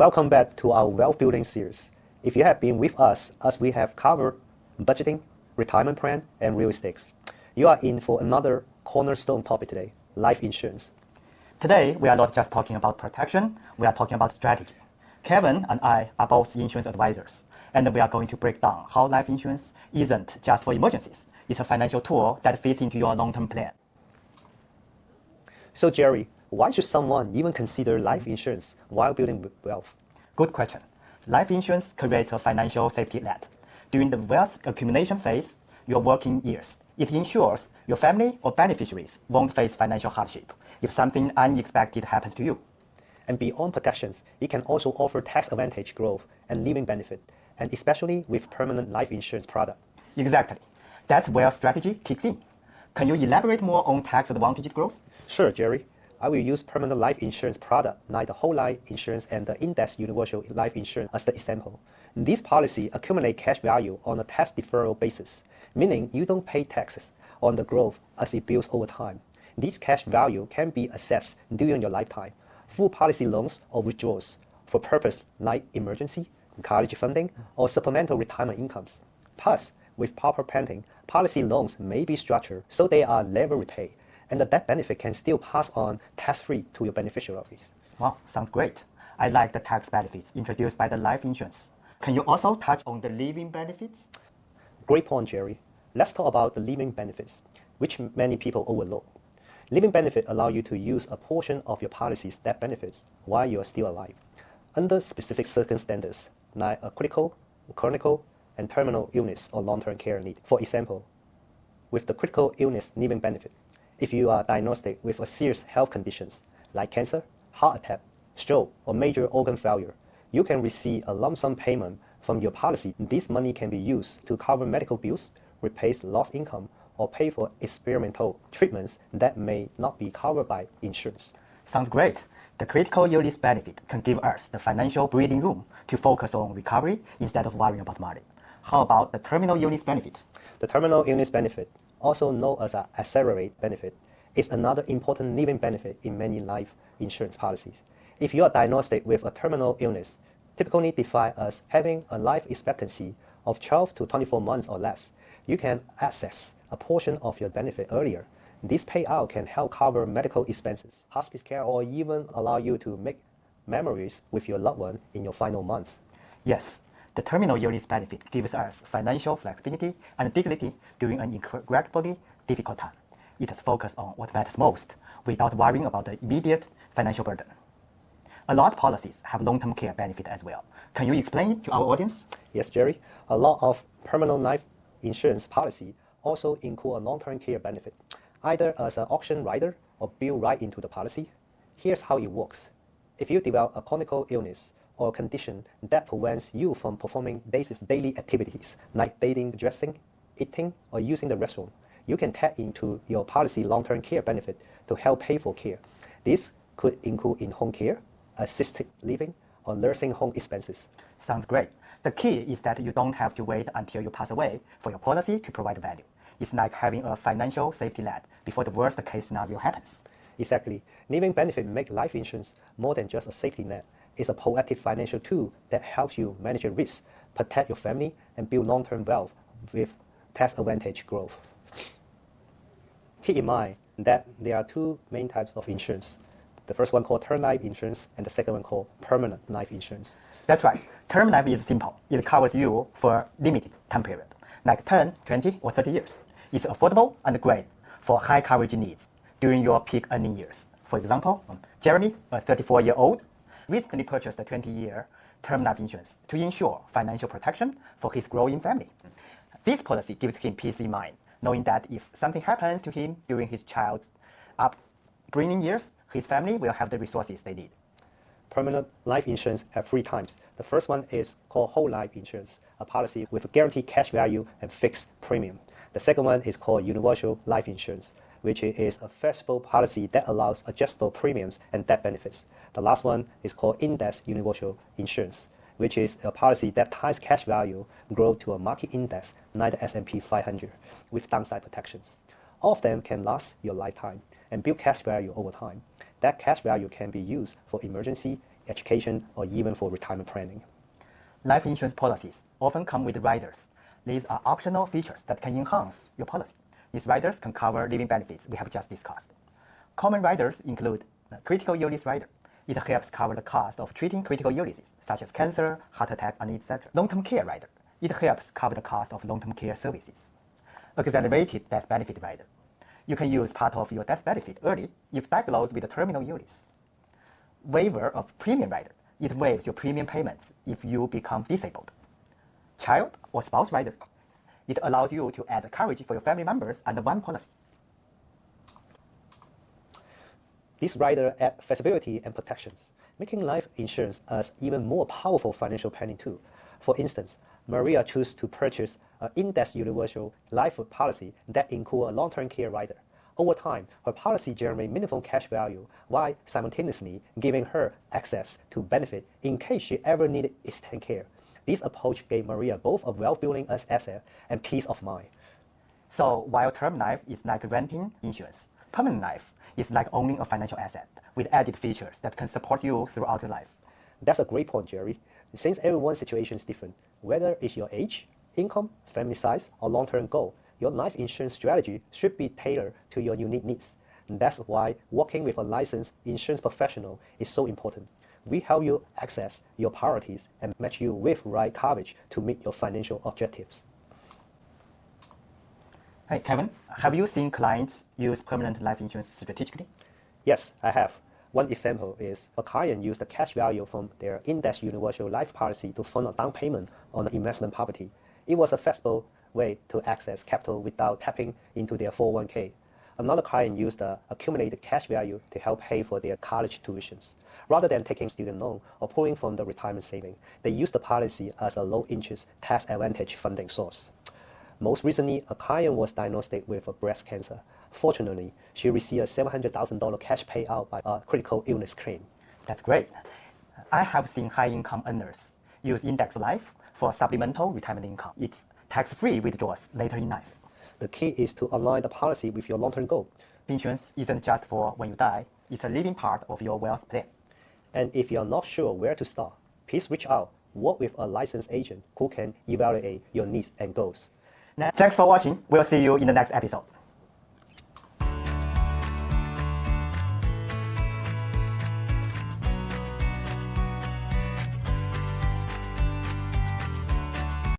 Welcome back to our wealth building series. If you have been with us as we have covered budgeting, retirement plan, and real estate, you are in for another cornerstone topic today, life insurance. Today, we are not just talking about protection, we are talking about strategy. Kevin and I are both insurance advisors, and we are going to break down how life insurance isn't just for emergencies. It's a financial tool that fits into your long-term plan. So Jerry, why should someone even consider life insurance while building wealth? Good question. Life insurance creates a financial safety net. During the wealth accumulation phase, your working years, it ensures your family or beneficiaries won't face financial hardship if something unexpected happens to you. And beyond protections, it can also offer tax advantage growth and living benefit, and especially with permanent life insurance product. Exactly. That's where strategy kicks in. Can you elaborate more on tax advantage growth? Sure, Jerry. I will use permanent life insurance product like the whole life insurance and the index universal life insurance as the example. These policies accumulate cash value on a tax deferral basis, meaning you don't pay taxes on the growth as it builds over time. This cash value can be assessed during your lifetime, full policy loans or withdrawals for purpose like emergency, college funding, or supplemental retirement incomes. Plus, with proper planning, policy loans may be structured so they are never repaid, and the death benefit can still pass on tax-free to your beneficiaries. Wow, sounds great. I like the tax benefits introduced by the life insurance. Can you also touch on the living benefits? Great point, Jerry. Let's talk about the living benefits, which many people overlook. Living benefits allow you to use a portion of your policy's death benefits while you are still alive, under specific circumstances, like a critical, chronic, and terminal illness or long-term care need. For example, with the critical illness living benefit, if you are diagnosed with a serious health conditions like cancer, heart attack, stroke, or major organ failure, you can receive a lump sum payment from your policy. This money can be used to cover medical bills, replace lost income, or pay for experimental treatments that may not be covered by insurance. Sounds great. The critical illness benefit can give us the financial breathing room to focus on recovery instead of worrying about money. How about the terminal illness benefit? The terminal illness benefit, also known as an accelerate benefit, is another important living benefit in many life insurance policies. If you are diagnosed with a terminal illness, typically defined as having a life expectancy of 12 to 24 months or less, you can access a portion of your benefit earlier. This payout can help cover medical expenses, hospice care, or even allow you to make memories with your loved one in your final months. Yes, the terminal illness benefit gives us financial flexibility and dignity during an incredibly difficult time. It is focused on what matters most without worrying about the immediate financial burden. A lot of policies have long-term care benefit as well. Can you explain it to our audience? Yes, Jerry. A lot of permanent life insurance policy also include a long-term care benefit, either as an option rider or built right into the policy. Here's how it works. If you develop a chronic illness or condition that prevents you from performing basic daily activities like bathing, dressing, eating, or using the restroom, you can tap into your policy long-term care benefit to help pay for care. This could include in-home care, assisted living, or nursing home expenses. Sounds great. The key is that you don't have to wait until you pass away for your policy to provide value. It's like having a financial safety net before the worst case scenario happens. Exactly. Living benefit make life insurance more than just a safety net. It's a proactive financial tool that helps you manage your risk, protect your family, and build long-term wealth with tax advantage growth. Keep in mind that there are two main types of insurance. The first one called term life insurance, and the second one called permanent life insurance. That's right. Term life is simple. It covers you for a limited time period, like 10, 20, or 30 years. It's affordable and great for high coverage needs during your peak earning years. For example, Jeremy, a 34-year-old, recently purchased a 20-year term life insurance to ensure financial protection for his growing family. This policy gives him peace of mind, knowing that if something happens to him during his child's upbringing years, his family will have the resources they need. Permanent life insurance have three types. The first one is called whole life insurance, a policy with a guaranteed cash value and fixed premium. The second one is called universal life insurance, which is a flexible policy that allows adjustable premiums and death benefits. The last one is called index universal insurance, which is a policy that ties cash value growth to a market index like the S&P 500 with downside protections. All of them can last your lifetime and build cash value over time. That cash value can be used for emergency, education, or even for retirement planning. Life insurance policies often come with riders. These are optional features that can enhance your policy. These riders can cover living benefits we have just discussed. Common riders include critical illness rider. It helps cover the cost of treating critical illnesses such as cancer, heart attack, and etc. Long-term care rider. It helps cover the cost of long-term care services. Accelerated death benefit rider. You can use part of your death benefit early if diagnosed with a terminal illness. Waiver of premium rider. It waives your premium payments if you become disabled. Child or spouse rider. It allows you to add coverage for your family members under one policy. These riders add flexibility and protections, making life insurance an even more powerful financial planning tool. For instance, Maria chose to purchase an index universal life policy that includes a long-term care rider. Over time, her policy generates minimum cash value while simultaneously giving her access to benefit in case she ever needed extended care. This approach gave Maria both a wealth-building asset and peace of mind. So while term life is like renting insurance, permanent life is like owning a financial asset with added features that can support you throughout your life. That's a great point, Jerry. Since everyone's situation is different, whether it's your age, income, family size, or long-term goal, your life insurance strategy should be tailored to your unique needs. And that's why working with a licensed insurance professional is so important. We help you access your priorities and match you with right coverage to meet your financial objectives. Hey, Kevin, have you seen clients use permanent life insurance strategically? Yes, I have. One example is a client used the cash value from their index universal life policy to fund a down payment on an investment property. It was a flexible way to access capital without tapping into their 401k. Another client used the accumulated cash value to help pay for their college tuitions. Rather than taking student loan or pulling from the retirement saving, they used the policy as a low-interest, tax-advantage funding source. Most recently, a client was diagnosed with breast cancer. Fortunately, she received a $700,000 cash payout by a critical illness claim. That's great. I have seen high-income earners use index life for supplemental retirement income. It's tax-free withdrawals later in life. The key is to align the policy with your long-term goal. Insurance isn't just for when you die, it's a living part of your wealth plan. And if you're not sure where to start, please reach out, work with a licensed agent who can evaluate your needs and goals. Thanks for watching. We'll see you in the next episode.